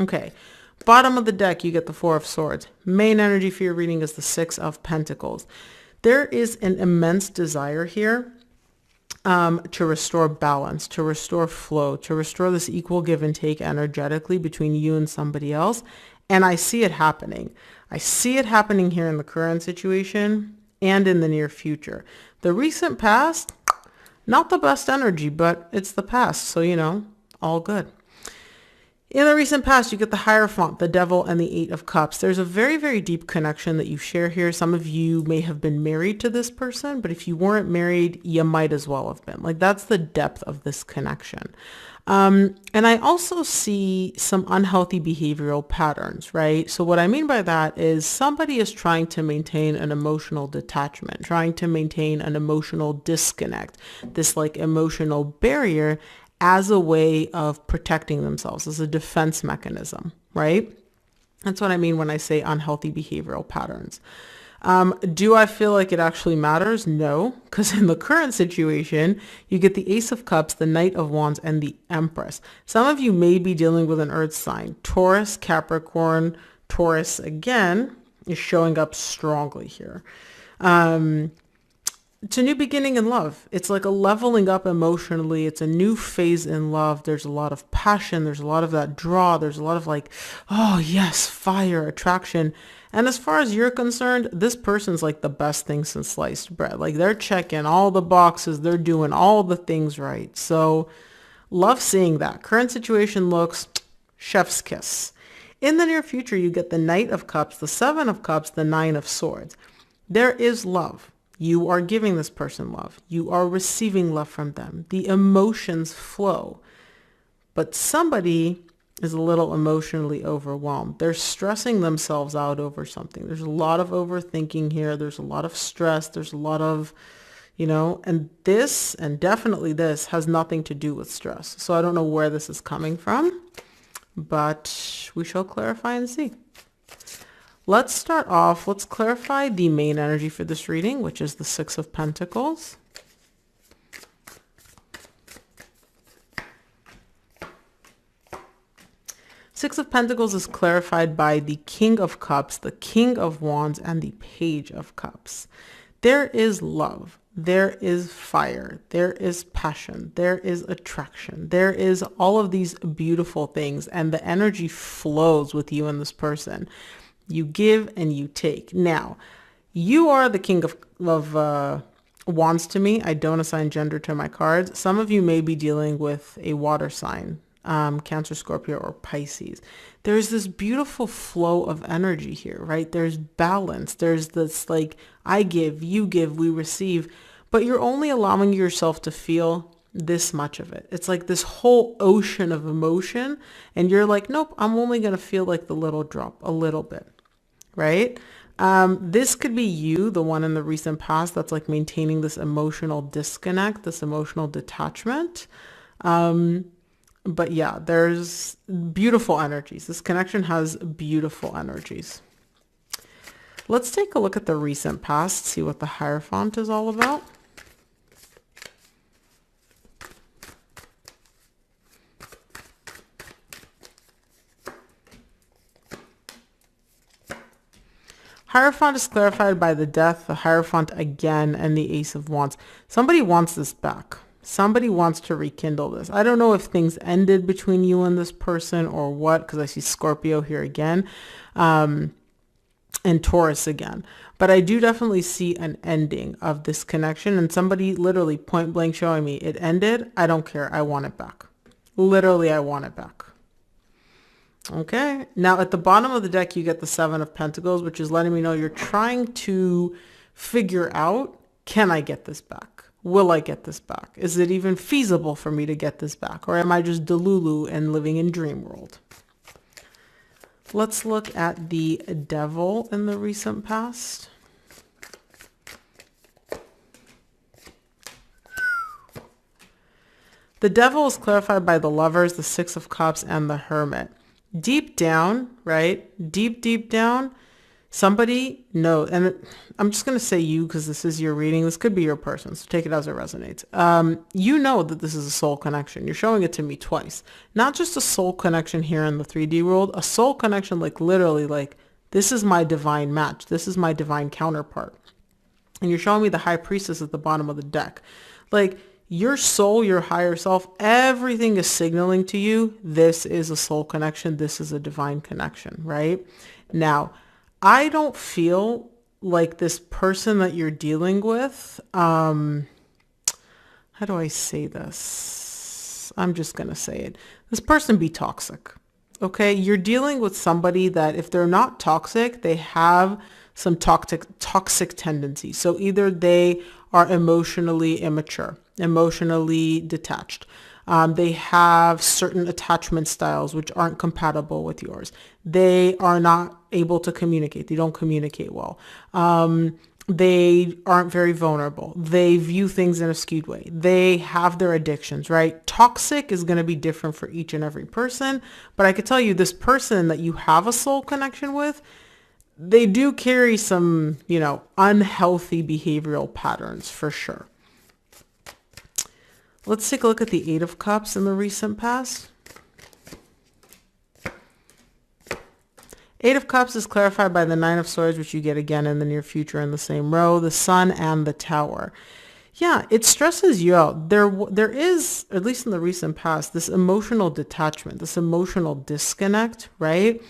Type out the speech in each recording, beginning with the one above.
Okay. Bottom of the deck, you get the Four of Swords. Main energy for your reading is the Six of Pentacles. There is an immense desire here to restore balance, to restore flow, to restore this equal give and take energetically between you and somebody else. And I see it happening. I see it happening here in the current situation and in the near future. The recent past, not the best energy, but it's the past. So, all good. In the recent past, you get the Hierophant, the Devil, and the Eight of Cups. There's a very, very deep connection that you share here. Some of you may have been married to this person, but if you weren't married, you might as well have been. Like, that's the depth of this connection. And I also see some unhealthy behavioral patterns, right? So what I mean by that is somebody is trying to maintain an emotional detachment, trying to maintain an emotional disconnect, this like emotional barrier, as a way of protecting themselves, as a defense mechanism, right? That's what I mean when I say unhealthy behavioral patterns. Do I feel like it actually matters? No, because in the current situation, you get the Ace of Cups, the Knight of Wands, and the Empress. Some of you may be dealing with an earth sign. Taurus, Capricorn, Taurus, again, is showing up strongly here. It's a new beginning in love. It's like a leveling up emotionally. It's a new phase in love. There's a lot of passion. There's a lot of that draw. There's a lot of like, oh yes, fire, attraction. And as far as you're concerned, this person's like the best thing since sliced bread. Like they're checking all the boxes. They're doing all the things right. So love seeing that. Current situation looks chef's kiss. In the near future, you get the Knight of Cups, the Seven of Cups, the Nine of Swords. There is love. You are giving this person love. You are receiving love from them. The emotions flow. But somebody is a little emotionally overwhelmed. They're stressing themselves out over something. There's a lot of overthinking here. There's a lot of stress. There's a lot of, and this, and definitely this, has nothing to do with stress. So I don't know where this is coming from, but we shall clarify and see. Let's start off, let's clarify the main energy for this reading, which is the Six of Pentacles. Six of Pentacles is clarified by the King of Cups, the King of Wands, and the Page of Cups. There is love. There is fire. There is passion. There is attraction. There is all of these beautiful things, and the energy flows with you and this person. You give and you take. Now, you are the King of Wands to me. I don't assign gender to my cards. Some of you may be dealing with a water sign, Cancer, Scorpio, or Pisces. There's this beautiful flow of energy here, right? There's balance. There's this like, I give, you give, we receive, but you're only allowing yourself to feel this much of it. It's like this whole ocean of emotion, and you're like, nope, I'm only going to feel like the little drop, a little bit. Right? This could be you, the one in the recent past that's like maintaining this emotional disconnect, this emotional detachment. But yeah, there's beautiful energies. This connection has beautiful energies. Let's take a look at the recent past, see what the Hierophant is all about. Hierophant is clarified by the Death, the Hierophant again, and the Ace of Wands. Somebody wants this back. Somebody wants to rekindle this. I don't know if things ended between you and this person or what, because I see Scorpio here again, and Taurus again. But I do definitely see an ending of this connection, and somebody literally point blank showing me it ended. I don't care. I want it back. Literally, I want it back. Okay, now at the bottom of the deck, you get the Seven of Pentacles, which is letting me know you're trying to figure out, can I get this back? Will I get this back? Is it even feasible for me to get this back? Or am I just Delulu and living in dream world? Let's look at the Devil in the recent past. The Devil is clarified by the Lovers, the Six of Cups, and the Hermit. Deep down, right? Deep down, Somebody knows, and I'm just going to say you because this is your reading. This could be your person, so take it as it resonates. You know that this is a soul connection. You're showing it to me twice. Not just a soul connection here in the 3D world, a soul connection like literally like this is my divine match. This is my divine counterpart. And you're showing me the high priestess at the bottom of the deck. Like your soul, your higher self, everything is signaling to you, this is a soul connection. This is a divine connection, right? Now, I don't feel like this person that you're dealing with, how do I say this? I'm just going to say it. This person be toxic. Okay. You're dealing with somebody that if they're not toxic, they have some toxic tendencies. So either they are emotionally immature, emotionally detached. They have certain attachment styles which aren't compatible with yours. They are not able to communicate. They don't communicate well. They aren't very vulnerable. They view things in a skewed way. They have their addictions, right? Toxic is going to be different for each and every person. But I could tell you this person that you have a soul connection with, they do carry some, unhealthy behavioral patterns for sure. Let's take a look at the Eight of Cups in the recent past. Eight of Cups is clarified by the Nine of Swords, which you get again in the near future in the same row, the Sun and the Tower. Yeah, it stresses you out. There is, at least in the recent past, this emotional detachment, this emotional disconnect, right?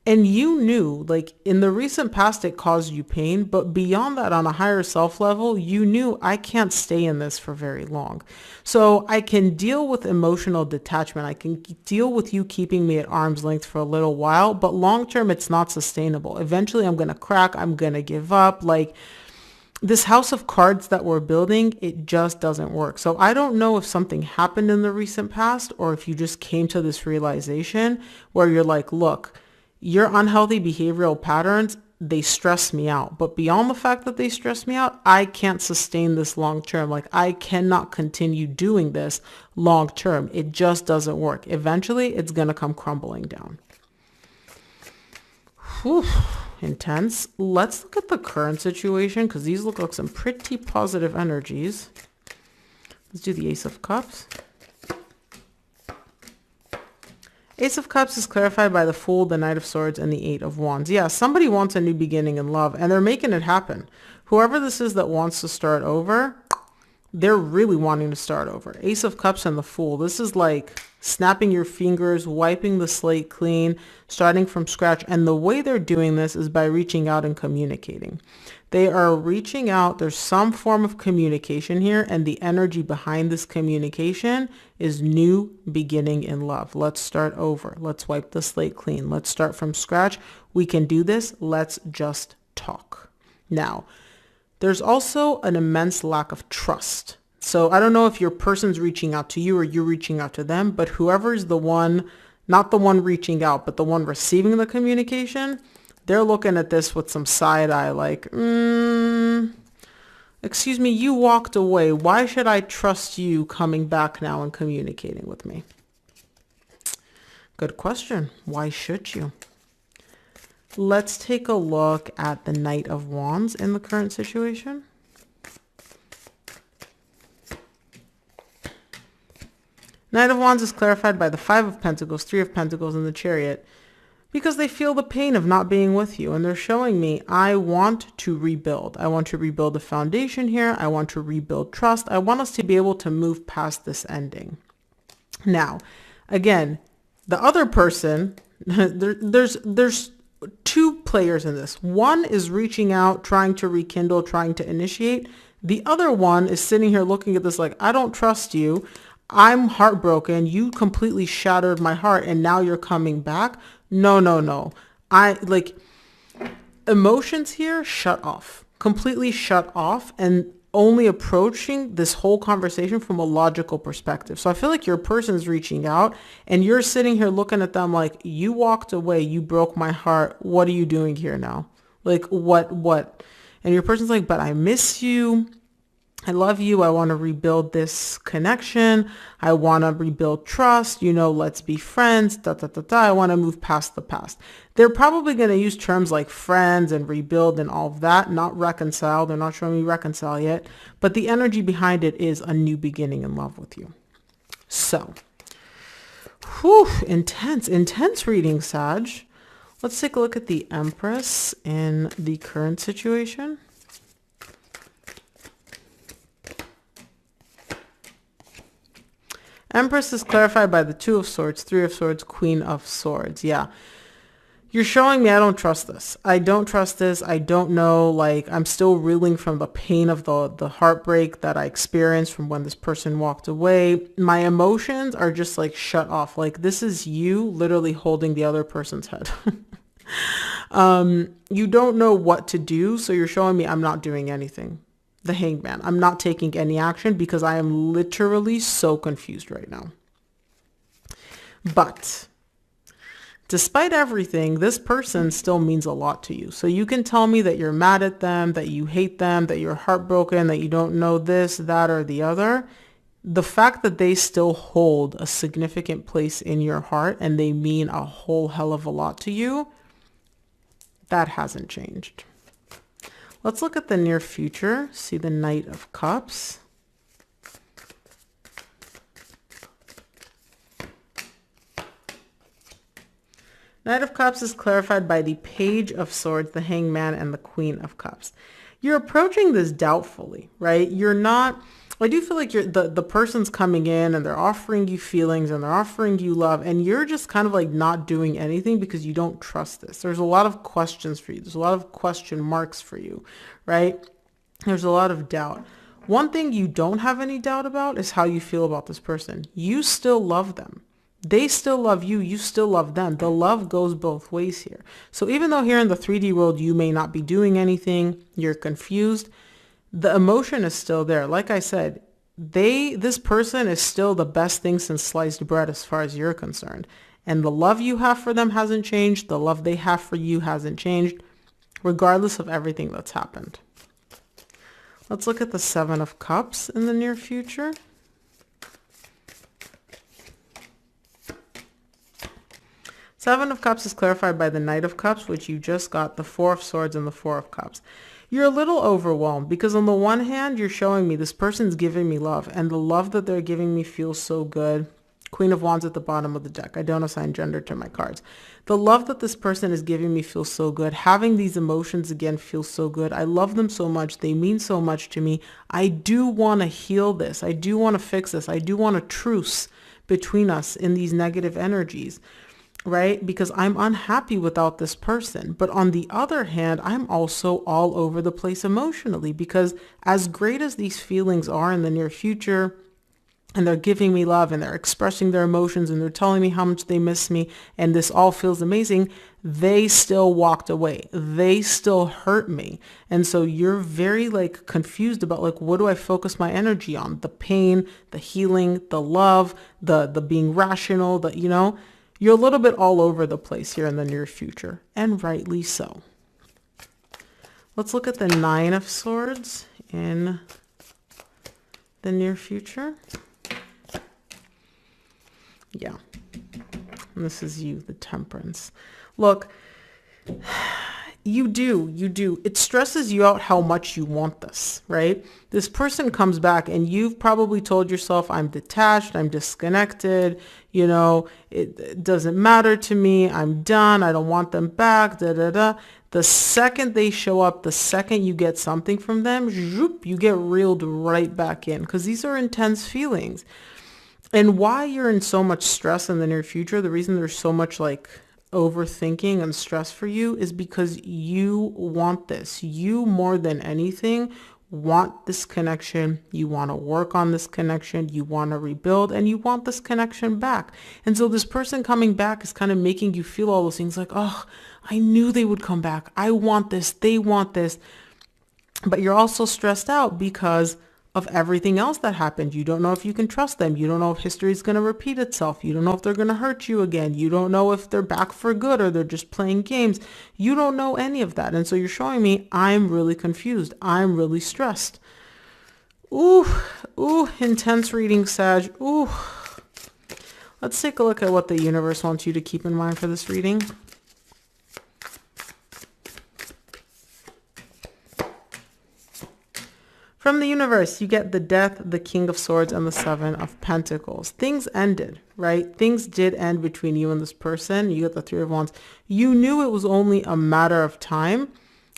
And you knew, like in the recent past, it caused you pain, but beyond that, on a higher self level, you knew I can't stay in this for very long. So I can deal with emotional detachment. I can deal with you keeping me at arm's length for a little while, but long term, it's not sustainable. Eventually, I'm going to crack. I'm going to give up. Like this house of cards that we're building, it just doesn't work. So I don't know if something happened in the recent past or if you just came to this realization where you're like, look, your unhealthy behavioral patterns, they stress me out. But beyond the fact that they stress me out, I can't sustain this long term. Like I cannot continue doing this long term. It just doesn't work. Eventually, it's going to come crumbling down. Whew, intense. Let's look at the current situation because these look like some pretty positive energies. Let's do the Ace of Cups. Ace of Cups is clarified by the Fool, the Knight of Swords, and the Eight of Wands. Yeah, somebody wants a new beginning in love, and they're making it happen. Whoever this is that wants to start over, they're really wanting to start over. Ace of Cups and the Fool. This is like snapping your fingers, wiping the slate clean, starting from scratch. And the way they're doing this is by reaching out and communicating. They are reaching out. There's some form of communication here, and the energy behind this communication is new beginning in love. Let's start over. Let's wipe the slate clean. Let's start from scratch. We can do this. Let's just talk. Now, there's also an immense lack of trust. So I don't know if your person's reaching out to you or you're reaching out to them, but whoever's the one, not the one reaching out, but the one receiving the communication, they're looking at this with some side eye like, excuse me, you walked away. Why should I trust you coming back now and communicating with me? Good question. Why should you? Let's take a look at the Knight of Wands in the current situation. Knight of Wands is clarified by the Five of Pentacles, Three of Pentacles, and the Chariot because they feel the pain of not being with you. And they're showing me, I want to rebuild. I want to rebuild the foundation here. I want to rebuild trust. I want us to be able to move past this ending. Now, again, the other person, there's two players in this. One is reaching out, trying to rekindle, trying to initiate. The other one is sitting here looking at this like, I don't trust you. I'm heartbroken. You completely shattered my heart and now you're coming back. No. Emotions here shut off, completely shut off, and only approaching this whole conversation from a logical perspective. So I feel like your person's reaching out and you're sitting here looking at them like, you walked away, you broke my heart. What are you doing here now? Like what? And your person's like, but I miss you. I love you. I want to rebuild this connection. I want to rebuild trust. Let's be friends. Da, da, da, da. I want to move past the past. They're probably going to use terms like friends and rebuild and all of that, not reconcile. They're not showing me reconcile yet. But the energy behind it is a new beginning in love with you. So, intense reading, Sag. Let's take a look at the Empress in the current situation. Empress is clarified by the Two of Swords, Three of Swords, Queen of Swords. Yeah. You're showing me I don't trust this. I don't trust this. I don't know. Like, I'm still reeling from the pain of the heartbreak that I experienced from when this person walked away. My emotions are just like shut off. Like, this is you literally holding the other person's head. You don't know what to do. So you're showing me I'm not doing anything. The Hangman. I'm not taking any action because I am literally so confused right now. But despite everything, this person still means a lot to you. So you can tell me that you're mad at them, that you hate them, that you're heartbroken, that you don't know this, that, or the other. The fact that they still hold a significant place in your heart and they mean a whole hell of a lot to you, that hasn't changed. Let's look at the near future. See the Knight of Cups. Knight of Cups is clarified by the Page of Swords, the Hangman, and the Queen of Cups. You're approaching this doubtfully, right? You're not... I do feel like the person's coming in and they're offering you feelings and they're offering you love, and you're just kind of like not doing anything because you don't trust this. There's a lot of questions for you. There's a lot of question marks for you, right? There's a lot of doubt. One thing you don't have any doubt about is how you feel about this person. You still love them. They still love you. You still love them. The love goes both ways here. So even though here in the 3D world, you may not be doing anything, you're confused, the emotion is still there. Like I said, this person is still the best thing since sliced bread as far as you're concerned. And the love you have for them hasn't changed. The love they have for you hasn't changed, regardless of everything that's happened. Let's look at the Seven of Cups in the near future. Seven of Cups is clarified by the Knight of Cups, which you just got, the Four of Swords and the Four of Cups. You're a little overwhelmed because on the one hand, you're showing me this person's giving me love, and the love that they're giving me feels so good. Queen of Wands at the bottom of the deck. I don't assign gender to my cards. The love that this person is giving me feels so good. Having these emotions again feels so good. I love them so much. They mean so much to me. I do want to heal this. I do want to fix this. I do want a truce between us in these negative energies, right? Because I'm unhappy without this person. But on the other hand, I'm also all over the place emotionally because as great as these feelings are in the near future, and they're giving me love and they're expressing their emotions and they're telling me how much they miss me and this all feels amazing, they still walked away. They still hurt me. And so you're very like confused about like, what do I focus my energy on? The pain, the healing, the love, the being rational, you're a little bit all over the place here in the near future, and rightly so. Let's look at the Nine of Swords in the near future. Yeah. And this is you, the Temperance. Look, you do. It stresses you out how much you want this, right? This person comes back and you've probably told yourself, I'm detached, I'm disconnected, it doesn't matter to me, I'm done, I don't want them back, The second they show up, the second you get something from them, you get reeled right back in because these are intense feelings. And why you're in so much stress in the near future, the reason there's so much like overthinking and stress for you is because you want this. You more than anything want this connection. You want to work on this connection. You want to rebuild and you want this connection back. And so this person coming back is kind of making you feel all those things like, oh, I knew they would come back. I want this. They want this. But you're also stressed out because of everything else that happened. You don't know if you can trust them. You don't know if history is going to repeat itself. You don't know if they're going to hurt you again. You don't know if they're back for good or they're just playing games. You don't know any of that. And so you're showing me I'm really confused. I'm really stressed. Ooh, ooh, intense reading, Sag. Ooh. Let's take a look at what the universe wants you to keep in mind for this reading. From the universe, you get the Death, the King of Swords, and the Seven of Pentacles. Things ended, right? Things did end between you and this person. You get the Three of Wands. You knew it was only a matter of time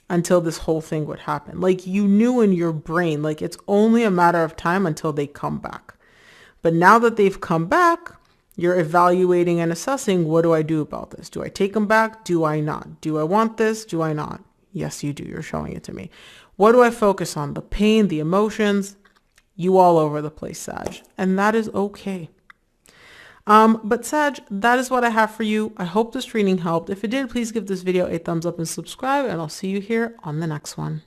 until this whole thing would happen. Like, you knew in your brain, like, it's only a matter of time until they come back. But now that they've come back, you're evaluating and assessing, what do I do about this? Do I take them back? Do I not? Do I want this? Do I not? Yes, you do. You're showing it to me. What do I focus on? The pain, the emotions, you all over the place, Sag. And that is okay. But Sag, that is what I have for you. I hope this reading helped. If it did, please give this video a thumbs up and subscribe, and I'll see you here on the next one.